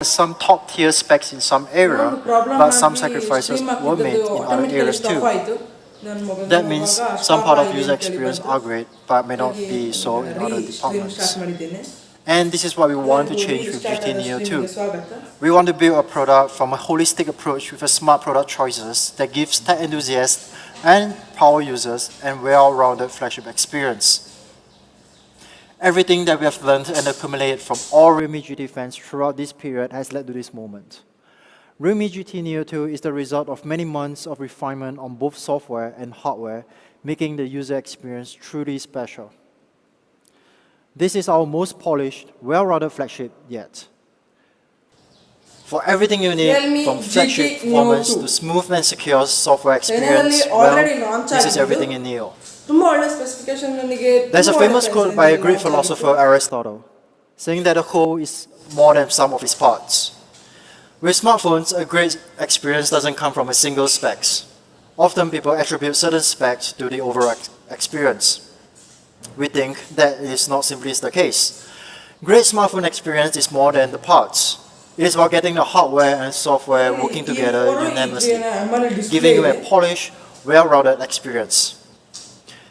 some top tier specs in some area, but some sacrifices were made in other areas too. That means some part of user experience are great, but may not be so in other departments. And this is what we want to change with GT Neo 2. We want to build a product from a holistic approach with a smart product choices that gives tech enthusiasts and power users a well-rounded flagship experience. Everything that we have learned and accumulated from all Realme GT fans throughout this period has led to this moment. Realme GT Neo 2 is the result of many months of refinement on both software and hardware, making the user experience truly special. This is our most polished, well-rounded flagship yet. For everything you need, from flagship performance to smooth and secure software experience, well, this is everything in Neo. There's a famous quote by a great philosopher, Aristotle, saying that the whole is more than sum of its parts. With smartphones, a great experience doesn't come from a single specs. Often people attribute certain specs to the overall experience. We think that is not simply the case. Great smartphone experience is more than the parts. It is about getting the hardware and software working together unanimously, giving you a polished, well-rounded experience.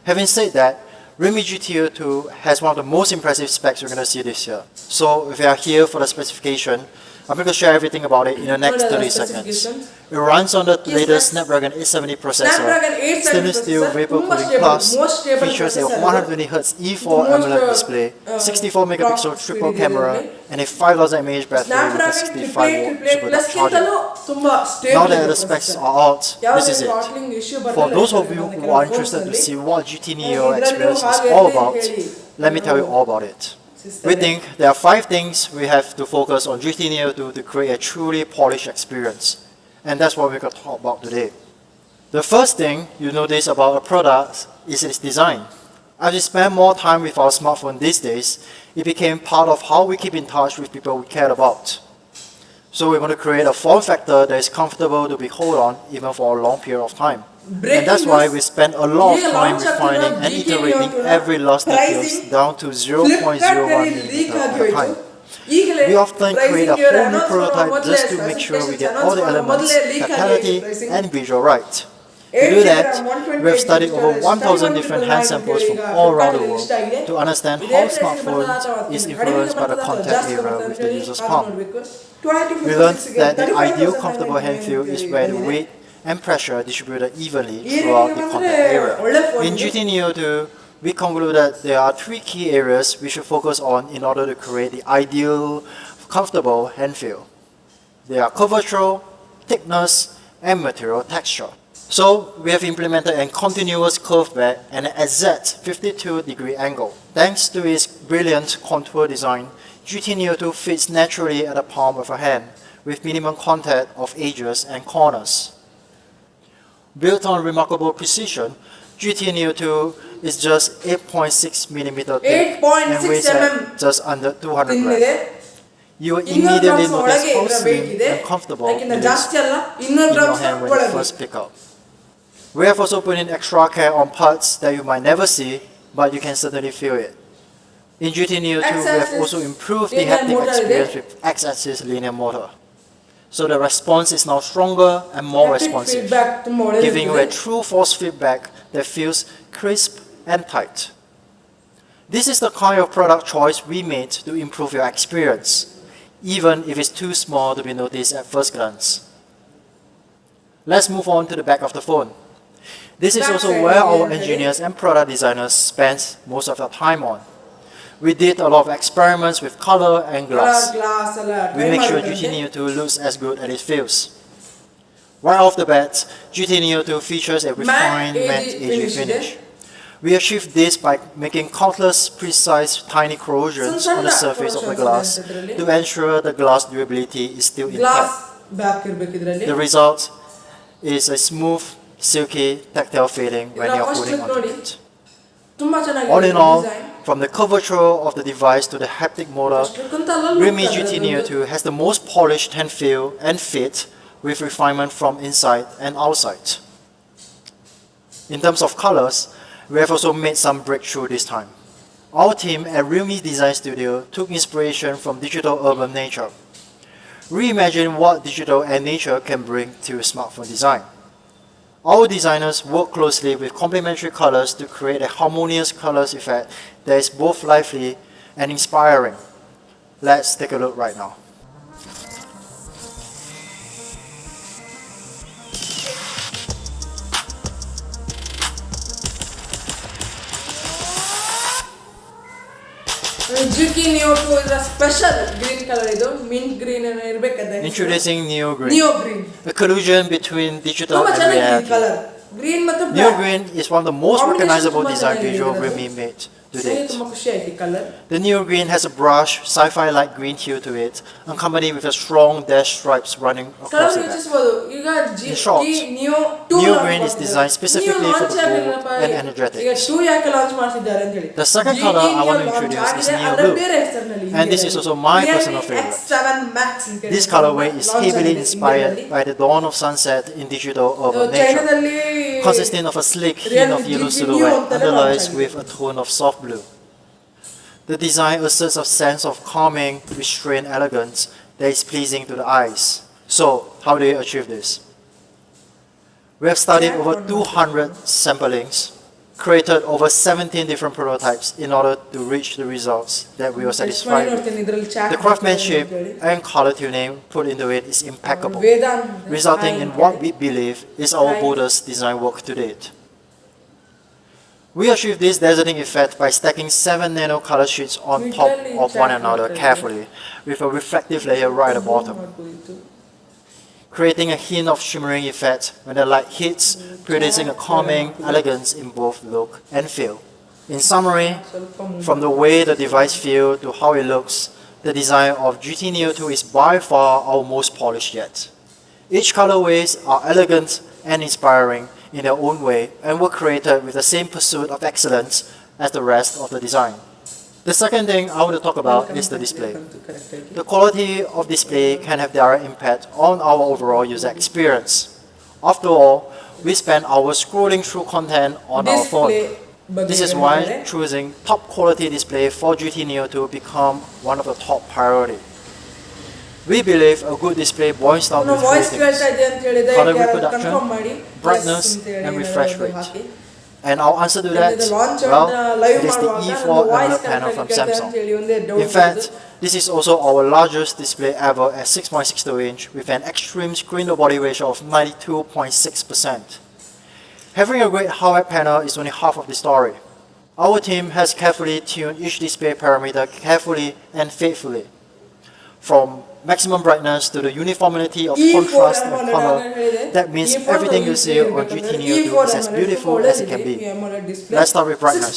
Having said that, Realme GT 2 has one of the most impressive specs we're going to see this year. So if you are here for the specification, I'm going to share everything about it in the next 30 seconds. It runs on the latest Snapdragon 870 processor, stainless steel vapor cooling plus, features a 120Hz E4 AMOLED display, 64 megapixel triple camera, and a 5000 mAh battery with a 65 watt supercharged charging. Now that the specs are out, this is it. For those of you who are interested to see what GT Neo experience is all about, let me tell you all about it. We think there are 5 things we have to focus on GT Neo 2 to create a truly polished experience. And that's what we're going to talk about today. The first thing you notice about a product is its design. As we spend more time with our smartphone these days, it became part of how we keep in touch with people we care about. So we want to create a form factor that is comfortable to be held on even for a long period of time. And that's why we spend a lot of time refining and iterating every last details down to 0.01mm at a time. We often create a whole new prototype just to make sure we get all the elements, tactility, and visual right. To do that, we have studied over 1,000 different hand samples from all around the world to understand how smartphone is influenced by the contact era with the user's palm. We learned that the ideal comfortable hand feel is where the weight and pressure distributed evenly throughout the contact area. In GT Neo 2, we concluded there are 3 key areas we should focus on in order to create the ideal, comfortable hand feel. They are curvature, thickness, and material texture. So, we have implemented a continuous curve back and an exact 52-degree angle. Thanks to its brilliant contour design, GT Neo 2 fits naturally at the palm of a hand, with minimum contact of edges and corners. Built on remarkable precision, GT Neo 2 is just 8.6mm thick and weighs at just under 200 grams. You will immediately notice how slim and comfortable it is in your hand when you first pick up. We have also put in extra care on parts that you might never see, but you can certainly feel it. In GT Neo 2, we have also improved the haptic experience with X-axis linear motor. So the response is now stronger and more responsive, giving you a true force feedback that feels crisp and tight. This is the kind of product choice we made to improve your experience, even if it's too small to be noticed at first glance. Let's move on to the back of the phone. This is also where our engineers and product designers spend most of their time on. We did a lot of experiments with color and glass. We make sure GT Neo 2 looks as good as it feels. Right off the bat, GT Neo 2 features a refined matte aging finish. We achieved this by making countless precise tiny corrosions on the surface of the glass to ensure the glass durability is still intact. The result is a smooth, silky, tactile feeling when you are holding onto it. All in all, from the curvature of the device to the haptic motor, Realme GT Neo 2 has the most polished hand feel and fit with refinement from inside and outside. In terms of colors, we have also made some breakthrough this time. Our team at Realme Design Studio took inspiration from digital urban nature. reimagine what digital and nature can bring to smartphone design. Our designers work closely with complementary colors to create a harmonious colors effect that is both lively and inspiring. Let's take a look right now. GT Neo 2 is a special green color. Mint green and Introducing Neo Green. Neo Green. A collusion between digital and green reality. color. Green ಮತ್ತು Neo black. Green is one of the most Combination recognizable ತುಂಬಾ design ಚೆನ್ನಾಗಿದೆ visual ಇದ್ರದ್ದು. Realme made to ನನಗೆ date. ತುಂಬಾ ಖುಷಿ ಆಯ್ತು ಈ colour. The Neo Green has a brush, sci-fi-like green hue to it, accompanied with a strong dash stripes running across colour the back. ಯೋಚಿಸಬಹುದು. ಈಗ In short, Neo 2 Neo Green is designed specifically for the bold and energetic. ಈಗ 2 ಯಾಕೆ launch ಮಾಡ್ತಿದ್ದಾರೆ ಅಂತ ಹೇಳಿ. The second color I want to introduce is Neo Blue. And this is also my personal favorite. X7 Max ಅಂತ ಹೇಳಿ. This colorway is heavily inspired by the dawn of sunset in digital urban nature, ಚೈನಾದಲ್ಲಿ consisting of a slick hint of yellow silhouette underlies with a tone of soft blue. The design asserts a sense of calming, restrained elegance that is pleasing to the eyes. So, how do you achieve this? We have studied over 200 samplings, created over 17 different prototypes in order to reach the results that we were satisfied with. The craftsmanship and color tuning put into it is impeccable, resulting in what we believe is our boldest design work to date. We achieve this dazzling effect by stacking 7 nano color sheets on top of one another carefully, with a reflective layer right at the bottom, creating a hint of shimmering effect when the light hits, producing a calming elegance in both look and feel. In summary, from the way the device feels to how it looks, the design of GT Neo 2 is by far our most polished yet. Each colorways are elegant and inspiring in their own way and were created with the same pursuit of excellence as the rest of the design. The second thing I want to talk about is the display. The quality of display can have direct impact on our overall user experience. After all, we spend hours scrolling through content on our phone. This is why choosing top quality display for GT Neo 2 become one of the top priority. We believe a good display boils down to three things: color reproduction, brightness, and refresh rate. And our answer to that, well, it is the E4 AMOLED panel from Samsung. In fact, this is also our largest display ever at 6.62 inch with an extreme screen-to-body ratio of 92.6%. Having a great hardware panel is only half of the story. Our team has carefully tuned each display parameter carefully and faithfully. From maximum brightness to the uniformity of contrast and color, that means everything you see on GT Neo 2 is as beautiful as it can be. Let's start with brightness.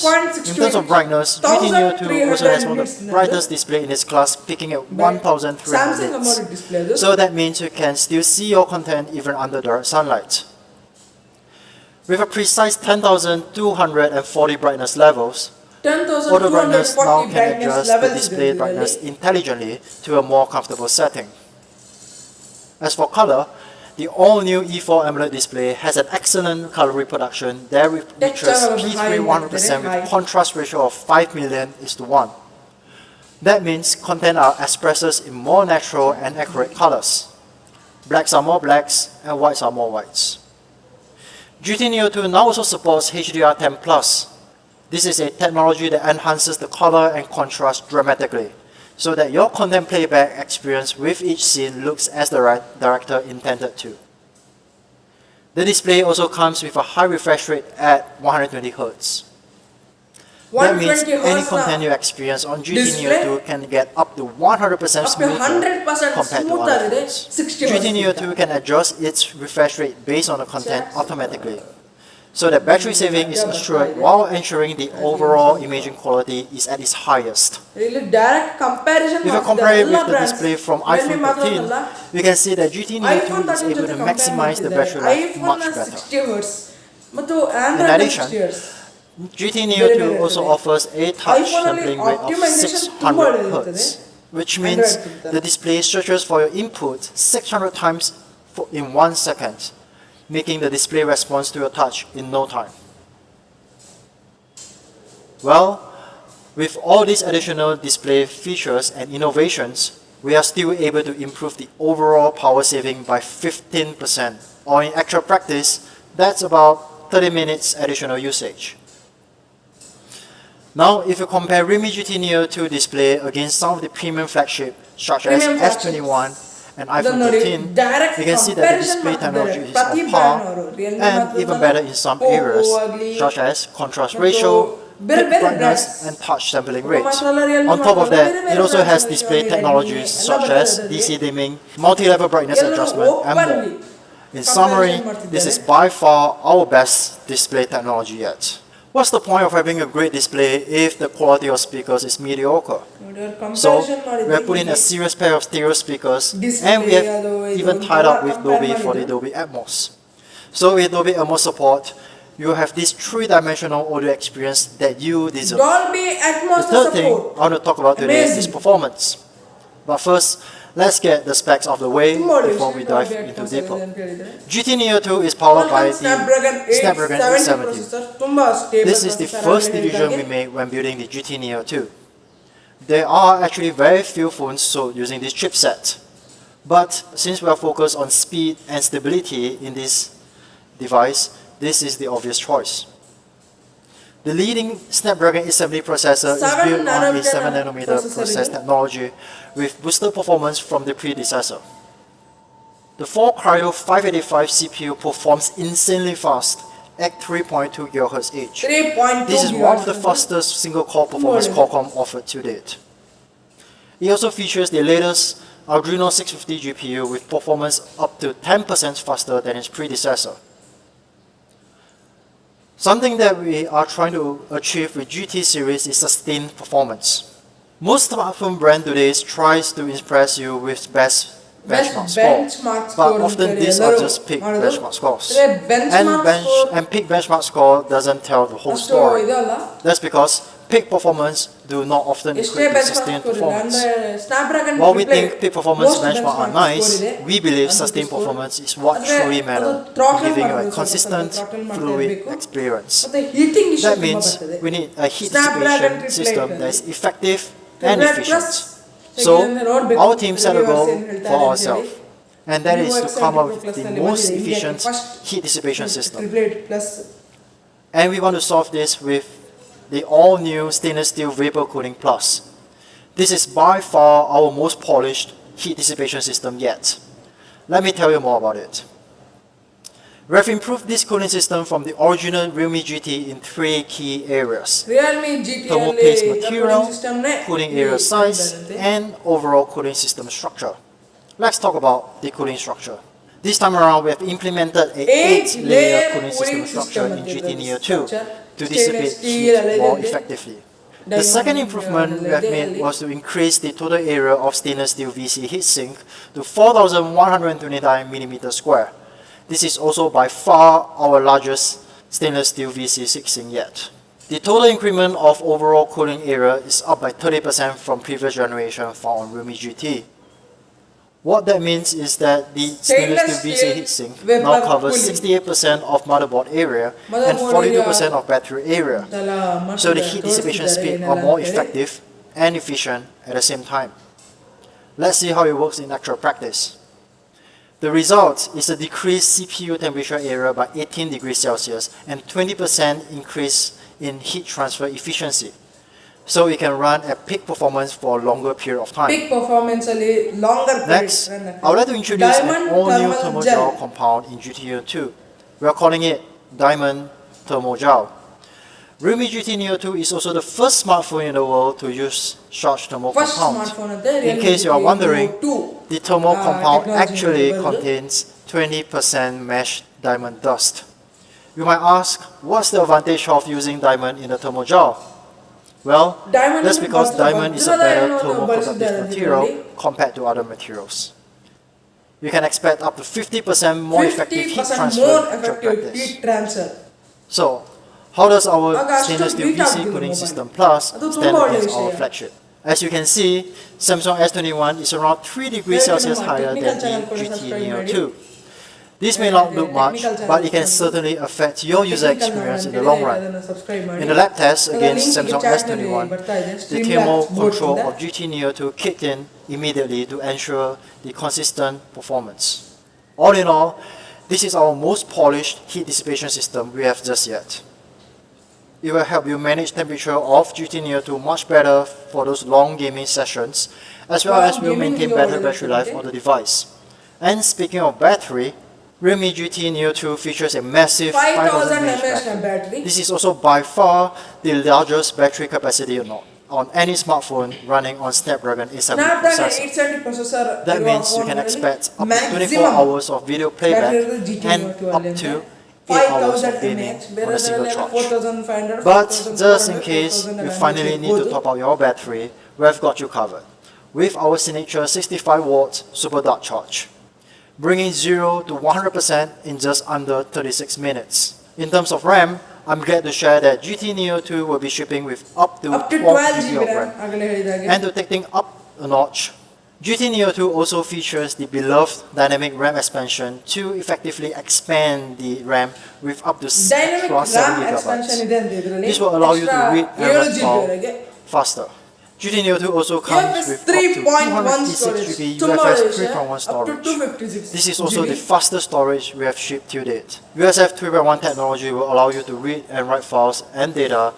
In terms of brightness, GT Neo 2 also has one of the brightest display in its class, peaking at 1300 nits. So that means you can still see your content even under direct sunlight. With a precise 10,240 brightness levels, auto brightness now can adjust the display brightness intelligently to a more comfortable setting. As for color, the all-new E4 AMOLED display has an excellent color reproduction that reaches P3 100% with contrast ratio of 5 million is to 1. That means content are expressed in more natural and accurate colors. Blacks are more blacks and whites are more whites. GT Neo 2 now also supports HDR10+. This is a technology that enhances the color and contrast dramatically, so that your content playback experience with each scene looks as the director intended to. The display also comes with a high refresh rate at 120Hz. That means any content you experience on GT Neo 2 can get up to 100% smoother compared to other phones. GT Neo 2 can adjust its refresh rate based on the content automatically, so that battery saving is assured while ensuring the overall imaging quality is at its highest. If you compare it with the display from iPhone 13, we can see that GT Neo 2 is able to maximize the battery life much better. In addition, GT Neo 2 also offers a touch sampling rate of 600Hz, which means the display searches for your input 600 times in 1 second, making the display response to your touch in no time. Well, with all these additional display features and innovations, we are still able to improve the overall power saving by 15%, or in actual practice, that's about 30 minutes additional usage. Now, if you compare Realme GT Neo 2 display against some of the premium flagship such as S21 and iPhone 13, you can see that the display technology is on par and even better in some areas such as contrast ratio, peak brightness and touch sampling rate. On top of that, it also has display technologies such as DC dimming, multi-level brightness adjustment and more. In summary, this is by far our best display technology yet. What's the point of having a great display if the quality of speakers is mediocre? So, we have put in a serious pair of stereo speakers and we have even tied up with Dolby for the Dolby Atmos. So with Dolby Atmos support, you have this three-dimensional audio experience that you deserve. Dolby Atmos The third thing support. I want to talk about today is performance. But first, let's get the specs of the way before we dive into deeper. GT Neo 2 is powered by the Snapdragon 870. This is the first decision we made when building the GT Neo 2. There are actually very few phones sold using this chipset. But since we are focused on speed and stability in this device, this is the obvious choice. The leading Snapdragon 870 processor is built on a 7nm process technology with boosted performance from the predecessor. The 4-Cryo 585 CPU performs insanely fast at 3.2 GHz each. This is one of the fastest single-core performance Qualcomm offered to date. It also features the latest Adreno 650 GPU with performance up to 10% faster than its predecessor. Something that we are trying to achieve with GT series is sustained performance. Most smartphone brand today tries to impress you with best benchmark score, but often these are just peak benchmark scores. And peak benchmark score doesn't tell the whole story. That's because peak performance do not often equate to sustained performance. While we think peak performance benchmarks are nice, we believe sustained performance is what truly matters in giving you a consistent, fluid experience. That means we need a heat dissipation system that is effective and efficient. So, our team set a goal for ourselves, and that is to come up with the most efficient heat dissipation system. And we want to solve this with the all-new stainless steel Vapor Cooling Plus. This is by far our most polished heat dissipation system yet. Let me tell you more about it. We have improved this cooling system from the original Realme GT in 3 key areas: thermal paste material, cooling area size, and overall cooling system structure. Let's talk about the cooling structure. This time around, we have implemented an 8-layer cooling system structure in GT Neo 2 to dissipate heat more effectively. The second improvement we have made was to increase the total area of stainless steel VC heatsink to 4,129 square. This is also by far our largest stainless steel VC heatsink yet. The total increment of overall cooling area is up by 30% from previous generation found on Realme GT. What that means is that the stainless steel VC heatsink now covers 68% of motherboard area and 42% of battery area. So the heat dissipation speed are more effective and efficient at the same time. Let's see how it works in actual practice. The result is a decreased CPU temperature area by 18 degrees Celsius and 20% increase in heat transfer efficiency. So we can run at peak performance for a longer period of time. Peak performance longer. Next, I would like to introduce an all-new thermal gel compound in GT Neo 2. We are calling it Diamond Thermal Gel. Realme GT Neo 2 is also the first smartphone in the world to use such thermal compound. In case you are wondering, the thermal compound actually contains 20% meshed diamond dust. You might ask, what's the advantage of using diamond in the thermal gel? Well, that's because diamond is a better thermoconductive material compared to other materials. You can expect up to 50% more effective heat transfer in actual practice. So, how does our stainless steel VC Cooling System Plus stand against our flagship? As you can see, Samsung S21 is around 3 degrees Celsius higher than the GT Neo 2. This may not look much, but it can certainly affect your user experience in the long run. In the lab test against Samsung S21, the thermal control of GT Neo 2 kicked in immediately to ensure the consistent performance. All in all, this is our most polished heat dissipation system we have just yet. It will help you manage temperature of GT Neo 2 much better for those long gaming sessions, as well as will maintain better battery life on the device. And speaking of battery, Realme GT Neo 2 features a massive 5000 mAh battery. This is also by far the largest battery capacity on any smartphone running on Snapdragon 870 processor. That means you can expect up to 24 hours of video playback and up to 8 hours of gaming on a single charge. But just in case you finally need to top up your battery, we've got you covered with our signature 65-watt super dark charge, bringing 0 to 100% in just under 36 minutes. In terms of RAM, I'm glad to share that GT Neo 2 will be shipping with up to 12 GB of RAM. And to take things up a notch, GT Neo 2 also features the beloved dynamic RAM expansion to effectively expand the RAM with up to extra 7 GB. This will allow you to read and write file faster. GT Neo 2 also comes with up to 256 GB UFS 3.1 storage. This is also the fastest storage we have shipped to date. USF 3.1 technology will allow you to read and write files and data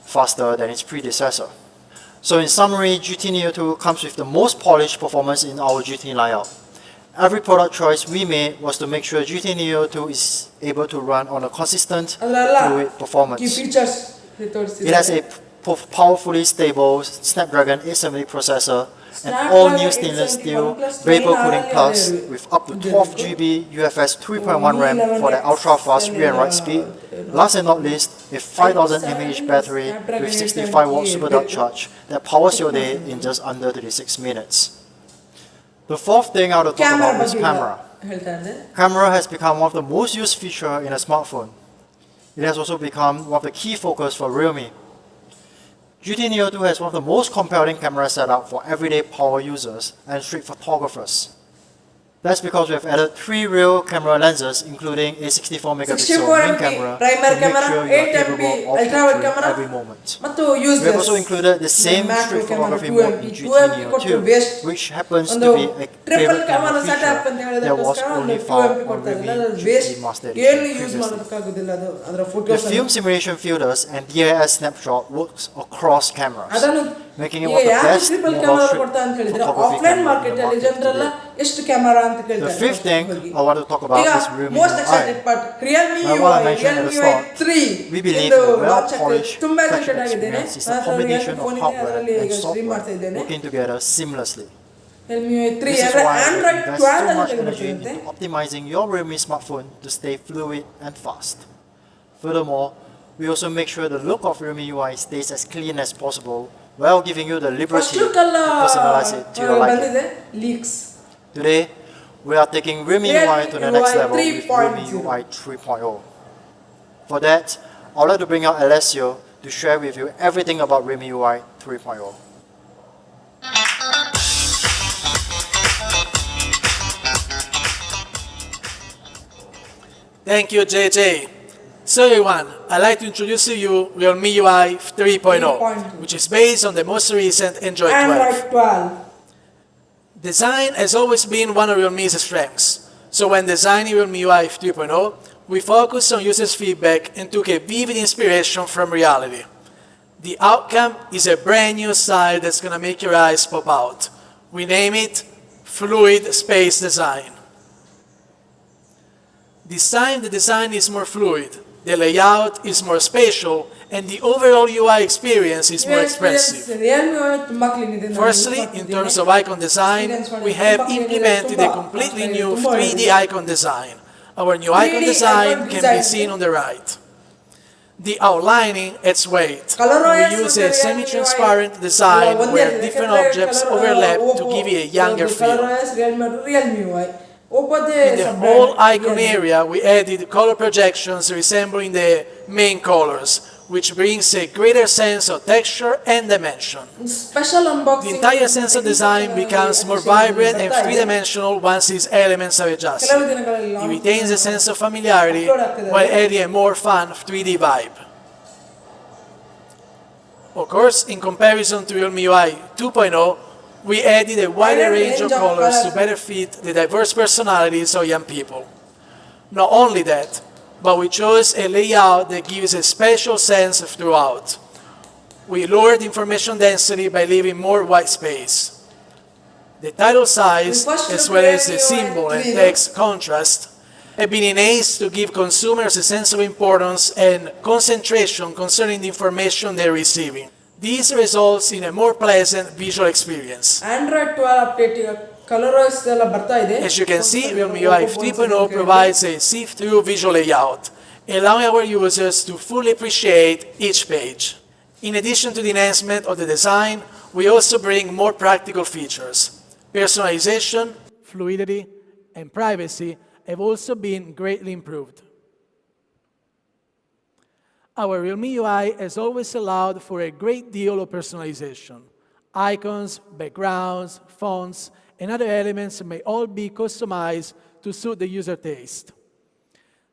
faster than its predecessor. So in summary, GT Neo 2 comes with the most polished performance in our GT lineup. Every product choice we made was to make sure GT Neo 2 is able to run on a consistent, fluid performance. It has a powerfully stable Snapdragon 870 processor, an all-new stainless steel vapor cooling plus with up to 12 GB UFS 3.1 RAM for the ultra-fast read and write speed. Last and not least, a 5000 mAh battery with 65-watt super dark charge that powers your day in just under 36 minutes. The fourth thing I want to talk about is camera. Camera has become one of the most used features in a smartphone. It has also become one of the key focus for Realme. GT Neo 2 has one of the most compelling camera setup for everyday power users and street photographers. That's because we have added 3 real camera lenses, including a 64 megapixel main camera to make sure you are capable of capturing every moment. We have also included the same street photography mode in GT Neo 2, which happens to be a favorite camera feature that was only found on Realme GT Master Edition previously. The film simulation filters and DIS snapshot works across cameras, making it one of the best mobile street photography cameras in the market today. The fifth thing I want to talk about is Realme UI. What I mentioned at the start, we believe a well-polished flagship experience is a combination of hardware and software working together seamlessly. This is why we invest so much energy into optimizing your Realme smartphone to stay fluid and fast. Furthermore, we also make sure the look of Realme UI stays as clean as possible while giving you the liberty to personalize it to your liking. Today, we are taking Realme UI to the next level with Realme UI 3.0. For that, I would like to bring out Alessio to share with you everything about Realme UI 3.0. Thank you, JJ. So everyone, I'd like to introduce to you Realme UI 3.0, which is based on the most recent Android 12. Design has always been one of Realme's strengths, so when designing Realme UI 3.0, we focused on users' feedback and took a vivid inspiration from reality. The outcome is a brand new style that's gonna make your eyes pop out. We name it Fluid Space Design. This time the design is more fluid, the layout is more spatial, and the overall UI experience is more expressive. Firstly, in terms of icon design, we have implemented a completely new 3D icon design. Our new icon design can be seen on the right. The outlining adds weight. We use a semi-transparent design where different objects overlap to give you a younger feel. In the whole icon area, we added color projections resembling the main colors, which brings a greater sense of texture and dimension. The entire sense of design becomes more vibrant and three-dimensional once these elements are adjusted. It retains a sense of familiarity while adding a more fun 3D vibe. Of course, in comparison to Realme UI 2.0, We added a wider range of colors to better fit the diverse personalities of young people. Not only that, but we chose a layout that gives a special sense throughout. We lowered information density by leaving more white space. The title size, as well as the symbol and text contrast, have been enhanced to give consumers a sense of importance and concentration concerning the information they're receiving. This results in a more pleasant visual experience. Android 12 update colorize ಎಲ್ಲ ಬರ್ತಾ ಇದೆ. As you can see, Realme UI 3.0 provides a see-through visual layout, allowing our users to fully appreciate each page. In addition to the enhancement of the design, we also bring more practical features. Personalization, fluidity, and privacy have also been greatly improved. Our Realme UI has always allowed for a great deal of personalization. Icons, backgrounds, fonts, and other elements may all be customized to suit the user taste.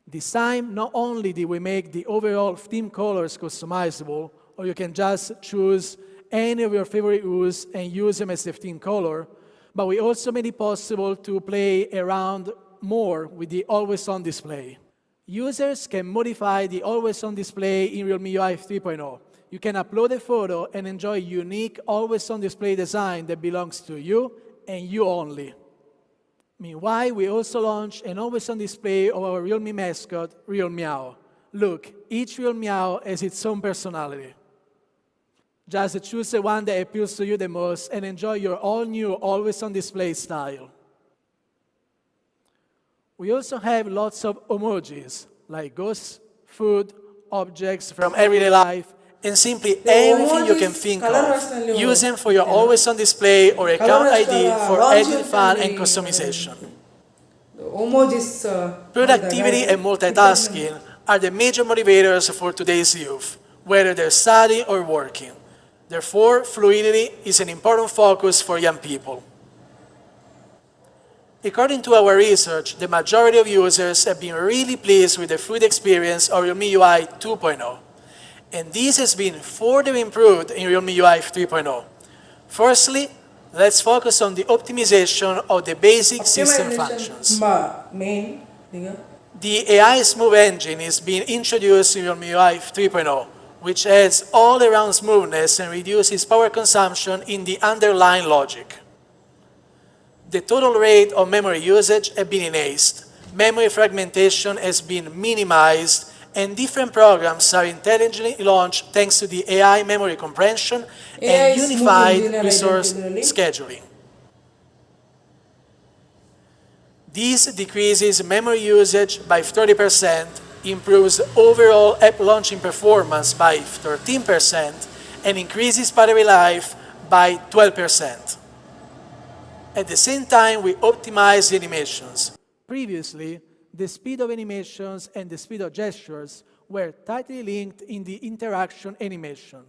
This time, not only did we make the overall theme colors customizable, or you can just choose any of your favorite hues and use them as the theme color, but we also made it possible to play around more with the always-on display. Users can modify the always-on display in Realme UI 3.0. You can upload a photo and enjoy unique always-on display design that belongs to you and you only. Meanwhile, we also launched an always-on display of our Realme mascot, Real Meow. Look, each Real Meow has its own personality. Just choose the one that appeals to you the most and enjoy your all-new always-on display style. We also have lots of emojis, like ghosts, food, objects from everyday life, and simply everything you can think of. Use them for your always-on display or account ID for added fun and customization. Productivity and multitasking are the major motivators for today's youth, whether they're studying or working. Therefore, fluidity is an important focus for young people. According to our research, the majority of users have been really pleased with the fluid experience of Realme UI 2.0. And this has been further improved in Realme UI 3.0. Firstly, let's focus on the optimization of the basic system functions. The AI Smooth engine is being introduced in Realme UI 3.0, which adds all-around smoothness and reduces power consumption in the underlying logic. The total rate of memory usage has been enhanced, memory fragmentation has been minimized, and different programs are intelligently launched thanks to the AI memory comprehension and unified resource scheduling. This decreases memory usage by 30%, improves overall app launching performance by 13%, and increases battery life by 12%. At the same time, we optimize the animations. Previously, the speed of animations and the speed of gestures were tightly linked in the interaction animation.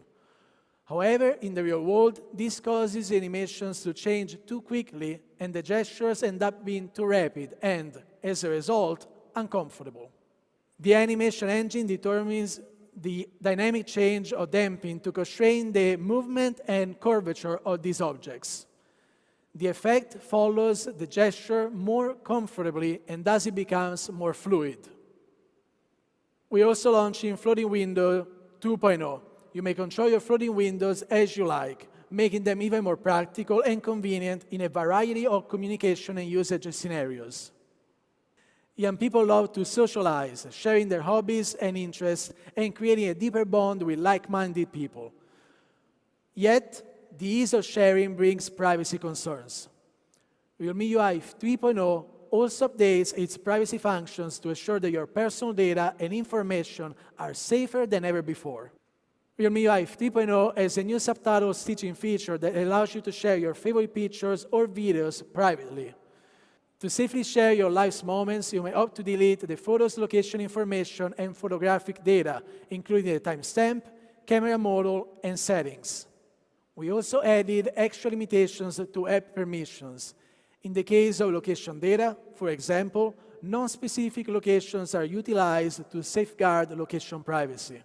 However, in the real world, this causes the animations to change too quickly and the gestures end up being too rapid and, as a result, uncomfortable. The animation engine determines the dynamic change or damping to constrain the movement and curvature of these objects. The effect follows the gesture more comfortably and thus it becomes more fluid. We also launched in Floating Window 2.0. You may control your floating windows as you like, making them even more practical and convenient in a variety of communication and usage scenarios. Young people love to socialize, sharing their hobbies and interests and creating a deeper bond with like-minded people. Yet, the ease of sharing brings privacy concerns. Realme UI 3.0 also updates its privacy functions to ensure that your personal data and information are safer than ever before. Realme UI 3.0 has a new subtitle stitching feature that allows you to share your favorite pictures or videos privately. To safely share your life's moments, you may opt to delete the photo's location information and photographic data, including the timestamp, camera model, and settings. We also added extra limitations to app permissions. In the case of location data, for example, non-specific locations are utilized to safeguard location privacy.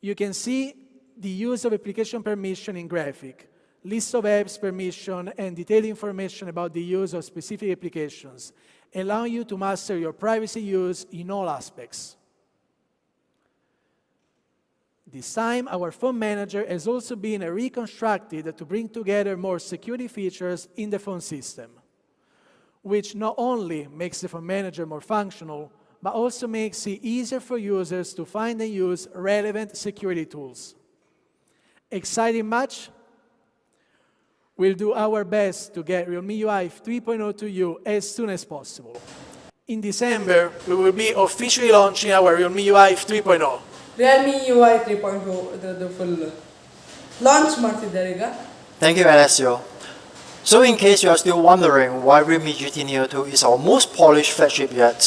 You can see the use of application permission in graphic. list of apps permission, and detailed information about the use of specific applications, allowing you to master your privacy use in all aspects. This time, our phone manager has also been reconstructed to bring together more security features in the phone system, which not only makes the phone manager more functional, but also makes it easier for users to find and use relevant security tools. Exciting much? We'll do our best to get Realme UI 3.0 to you as soon as possible. In December, we will be officially launching our Realme UI 3.0. Realme UI 3.0 the full launch ಮಾಡ್ತಿದ್ದಾರೆ ಈಗ. Thank you, Alessio. So in case you are still wondering why Realme GT Neo 2 is our most polished flagship yet,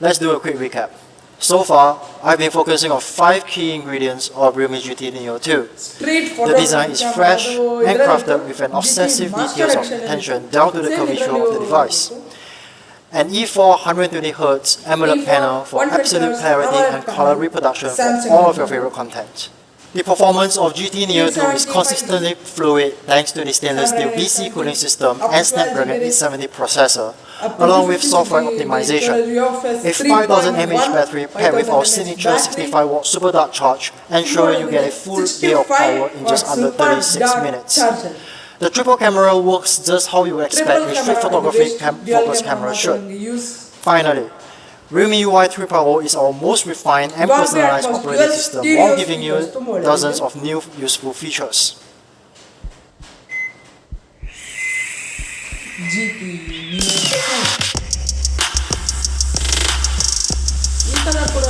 let's do a quick recap. So far, I've been focusing on 5 key ingredients of Realme GT Neo 2. The design is fresh and crafted with an obsessive details of attention down to the curvature of the device. An E4 120Hz AMOLED panel for absolute clarity and color reproduction for all of your favorite content. The performance of GT Neo 2 is consistently fluid thanks to the stainless steel BC cooling system and Snapdragon 870 processor, along with software optimization. A 5000 mAh battery paired with our signature 65-watt super dark charge ensure you get a full day of power in just under 36 minutes. The triple camera works just how you expect a street photography focus camera should. Finally, Realme UI 3.0 is our most refined and personalized operating system while giving you dozens of new useful features. GT Neo 2 ಈ ತರ ಕೂಡ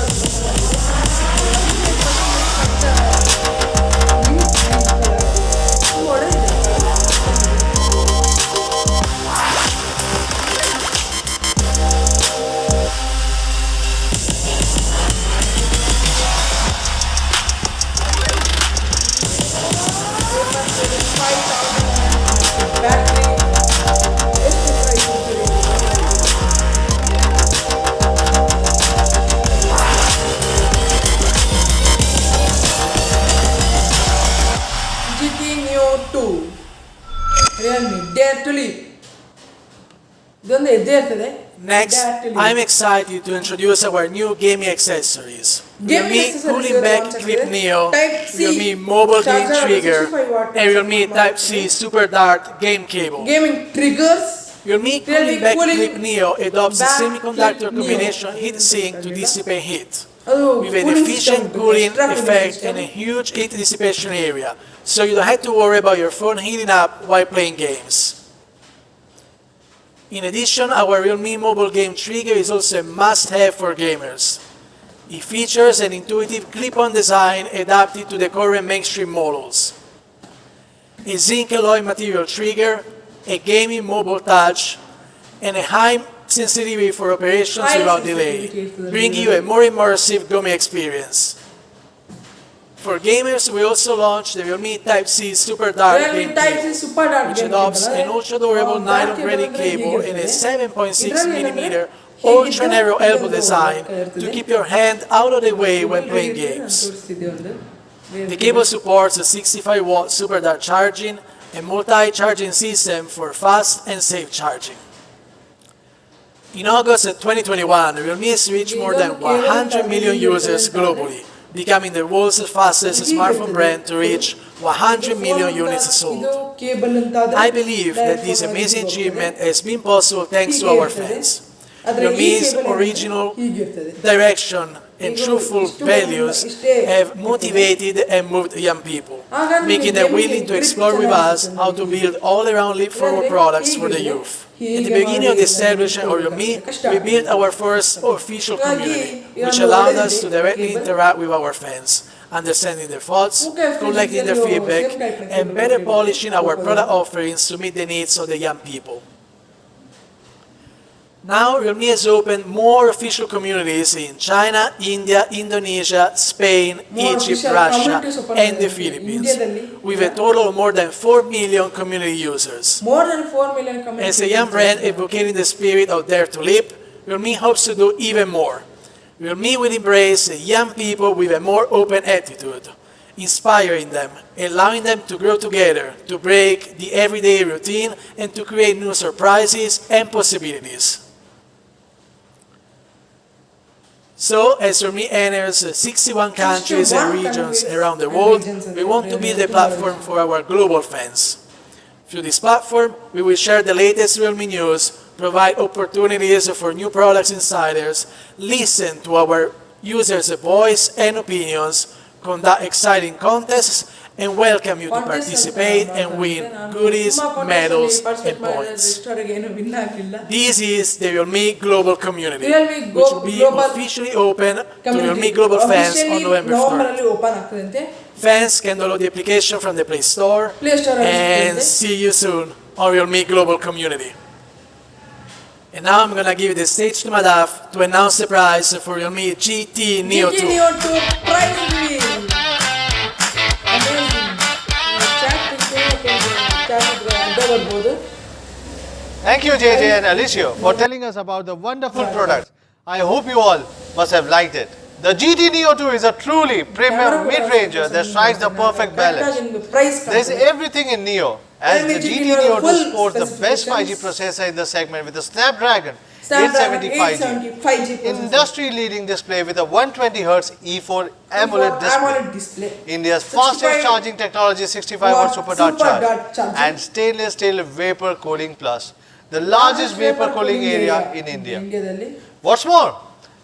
Realme Dare to Leap. ಇದೊಂದು ಹೆಜ್ಜೆ ಇರ್ತದೆ. Next, I'm excited to introduce our new gaming accessories. Realme Cooling Back Clip Neo, Realme Mobile Game Trigger, and Realme Type-C Super Dart Game Cable. Gaming triggers. Realme Cooling Back Clip Neo adopts a semiconductor combination heat sink to dissipate heat, with an efficient cooling effect and a huge heat dissipation area, so you don't have to worry about your phone heating up while playing games. In addition, our Realme Mobile Game Trigger is also a must-have for gamers. It features an intuitive clip-on design adapted to the current mainstream models. A zinc alloy material trigger, a gaming mobile touch, and a high sensitivity for operations without delay, bringing you a more immersive gaming experience. For gamers, we also launched the Realme Type-C Super Dart Game Cable, which adopts an ultra-durable nylon-ready cable and a 7.6mm ultra-narrow elbow design to keep your hand out of the way when playing games. The cable supports a 65-watt Super Dart charging and multi-charging system for fast and safe charging. In August of 2021, Realme has reached more than 100 million users globally, becoming the world's fastest smartphone brand to reach 100 million units sold. I believe that this amazing achievement has been possible thanks to our fans. Realme's original direction and truthful values have motivated and moved young people, making them willing to explore with us how to build all-around leap-forward products for the youth. At the beginning of the establishment of Realme, we built our first official community, which allowed us to directly interact with our fans, understanding their thoughts, collecting their feedback, and better polishing our product offerings to meet the needs of the young people. Now, Realme has opened more official communities in China, India, Indonesia, Spain, Egypt, Russia, and the Philippines, with a total of more than 4 million community users. More than 4 million community As a young brand advocating the spirit of Dare to Leap, Realme hopes to do even more. Realme will embrace young people with a more open attitude, inspiring them, allowing them to grow together, to break the everyday routine, and to create new surprises and possibilities. So, as Realme enters 61 countries and regions around the world, we want to be the platform for our global fans. Through this platform, we will share the latest Realme news, provide opportunities for new products insiders, listen to our users' voice and opinions, conduct exciting contests, and welcome you to participate and win goodies, medals, and points. This is the Realme Global Community, which will be officially open to Realme Global fans on November 3rd. Fans can download the application from the Play Store, and see you soon on Realme Global Community. And now I'm going to give the stage to Madaf to announce the prize for Realme GT Neo 2. GT Neo 2 prize reveal. Amazing. Thank you, JJ and Alicia, for telling us about the wonderful products. I hope you all must have liked it. The GT Neo 2 is a truly premium mid-ranger that strikes the perfect balance. There's everything in Neo, as the GT Neo 2 sports the best 5G processor in the segment with the Snapdragon 875G, industry-leading display with a 120Hz E4 AMOLED display, India's fastest charging technology 65W super dart charge, and stainless steel vapor cooling plus, the largest vapor cooling area in India. What's more,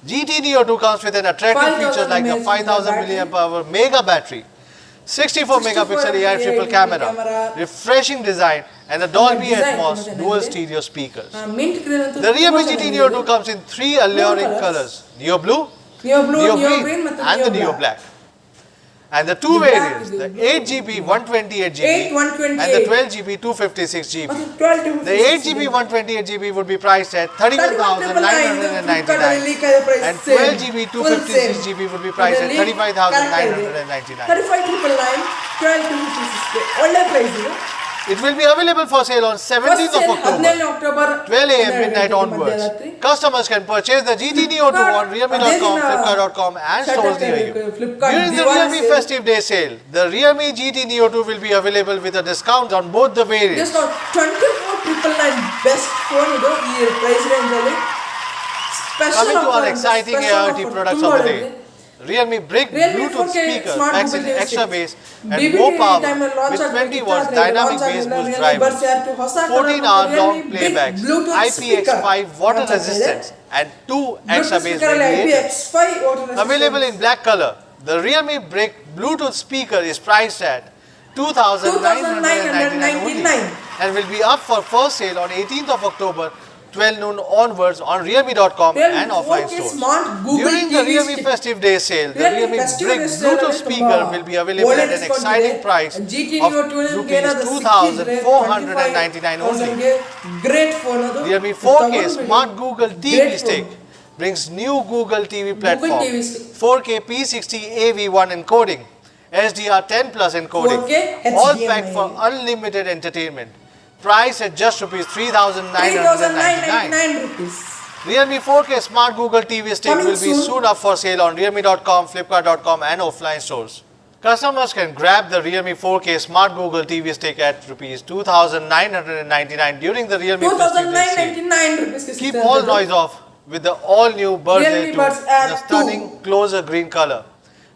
GT Neo 2 comes with an attractive feature like the 5000 mAh mega battery, 64 megapixel AI triple camera, refreshing design, and a Dolby Atmos dual stereo speakers. The Realme GT Neo 2 comes in 3 alluring colors: Neo Blue, Neo Green, and the Neo Black. And the two variants, the 8GB 128GB and the 12GB 256GB. The 8GB 128GB would be priced at 31,999 and 12GB 256GB would be priced at 35,999. 35,999, It will be available for sale on 17th of October, 12 AM midnight onwards. Customers can purchase the GT Neo 2 on Realme.com, Flipkart.com and stores near you. During the Realme Festive Day sale, the Realme GT Neo 2 will be available with a discount on both the variants. Just 24,999 best phone idu ee price range alli. Coming to our exciting AIoT products of the day. Realme Brick Bluetooth speaker packs in extra bass and more power with 20 watts dynamic bass boost driver, 14-hour long playback, IPX5 water resistance and 2 extra bass radiators. Available in black color, the Realme Brick Bluetooth speaker is priced at 2,999 only and will be up for first sale on 18th of October 12 noon onwards on Realme.com and offline stores. During the Realme Festive Day sale, the Realme Brick Bluetooth speaker will be available at an exciting price of Rs 2,499 only. Realme 4K Smart Google TV Stick brings new Google TV platform, 4K P60 AV1 encoding, SDR10 Plus encoding, all packed for unlimited entertainment. Price at just Rs 3,999. Realme 4K Smart Google TV Stick will be soon up for sale on Realme.com, Flipkart.com and offline stores. Customers can grab the Realme 4K Smart Google TV Stick at Rs 2,999 during the Realme Festive Day sale. Keep all noise off with the all-new Buds Air 2, the stunning closer green color,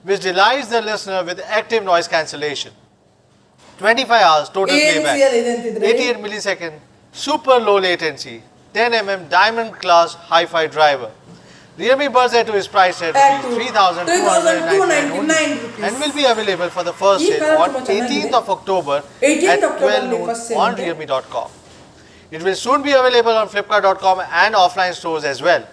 which delights the listener with active noise cancellation. 25 hours total playback, 88 millisecond, super low latency, 10 mm diamond class hi-fi driver. Realme Buds Air 2 is priced at Rs 3,299 only and will be available for the first sale on 18th of October at 12 noon on Realme.com. It will soon be available on Flipkart.com and offline stores as well.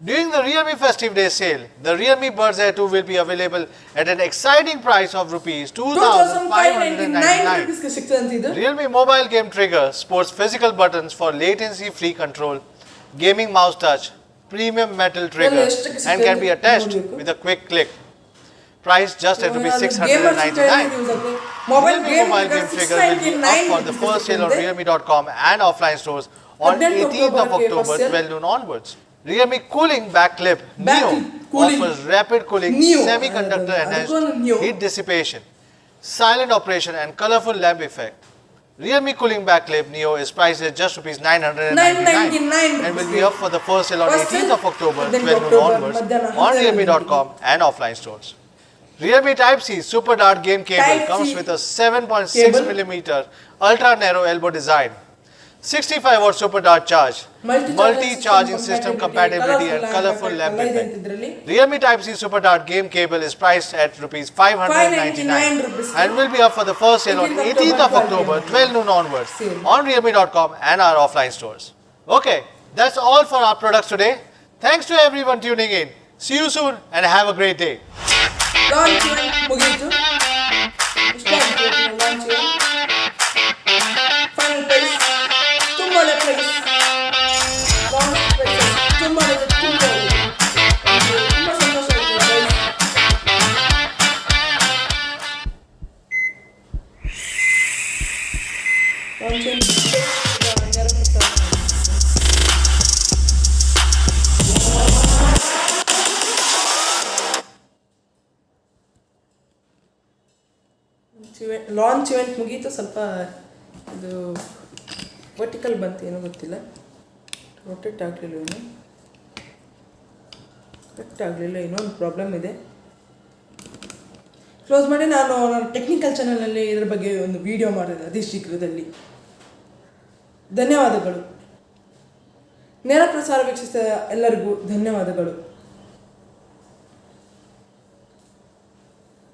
During the Realme Festive Day sale, the Realme Buds Air 2 will be available at an exciting price of Rs 2,599. Realme Mobile Game Trigger sports physical buttons for latency-free control, gaming mouse touch, premium metal trigger and can be attached with a quick click. Priced just at Rs 699. Realme Mobile Game Trigger will be up for the first sale on Realme.com and offline stores on 18th of October 12 noon onwards. Realme Cooling Back Clip Neo offers rapid cooling, Neo. semiconductor enhanced Neo. heat dissipation, silent operation and colorful lamp effect. Realme Cooling Backclip Neo is priced at just rupees 999 and will be up for the first sale on 18th of October, 12 noon onwards on realme.com and offline stores. Realme Type-C Super Dart game cable Type-C comes with a 7.6 cable. mm ultra narrow elbow design, 65 watt Super Dart charge, multi-charging system compatibility and colorful lamp effect. Realme Type-C Super Dart game cable is priced at rupees 599 and will be up for the first sale on 18th of October, 12 noon onwards on realme.com and our offline stores. Okay, that's all for our products today. Thanks to everyone tuning in. See you soon and have a great day. Launch event ಮುಗಿಯಿತು. ಇಷ್ಟೇ ಆಗಿತ್ತು launch event. Final price ತುಂಬ ಒಳ್ಳೆ price. Launch price ತುಂಬ ಒಳ್ಳೆ ತುಂಬ ಸಂತೋಷ ಆಯಿತು guys. Launch event launch event ಮುಗೀತು. ಸ್ವಲ್ಪ ಇದು ವರ್ಟಿಕಲ್ ಬಂತು, ಏನೋ ಗೊತ್ತಿಲ್ಲ, ರೊಟೇಟ್ ಆಗಲಿಲ್ಲ, ಏನು ಕರೆಕ್ಟ್ ಆಗಲಿಲ್ಲ, ಇನ್ನೊಂದು ಪ್ರಾಬ್ಲಮ್ ಇದೆ. ಕ್ಲೋಸ್ ಮಾಡಿ ನಾನು ನನ್ನ ಟೆಕ್ನಿಕಲ್ ಚಾನಲಲ್ಲಿ ಇದ್ರ ಬಗ್ಗೆ ಒಂದು ವಿಡಿಯೋ ಮಾಡಿದೆ ಅತಿ ಶೀಘ್ರದಲ್ಲಿ. ಧನ್ಯವಾದಗಳು. ನೇರ ಪ್ರಸಾರ ವೀಕ್ಷಿಸಿದ ಎಲ್ಲರಿಗೂ ಧನ್ಯವಾದಗಳು.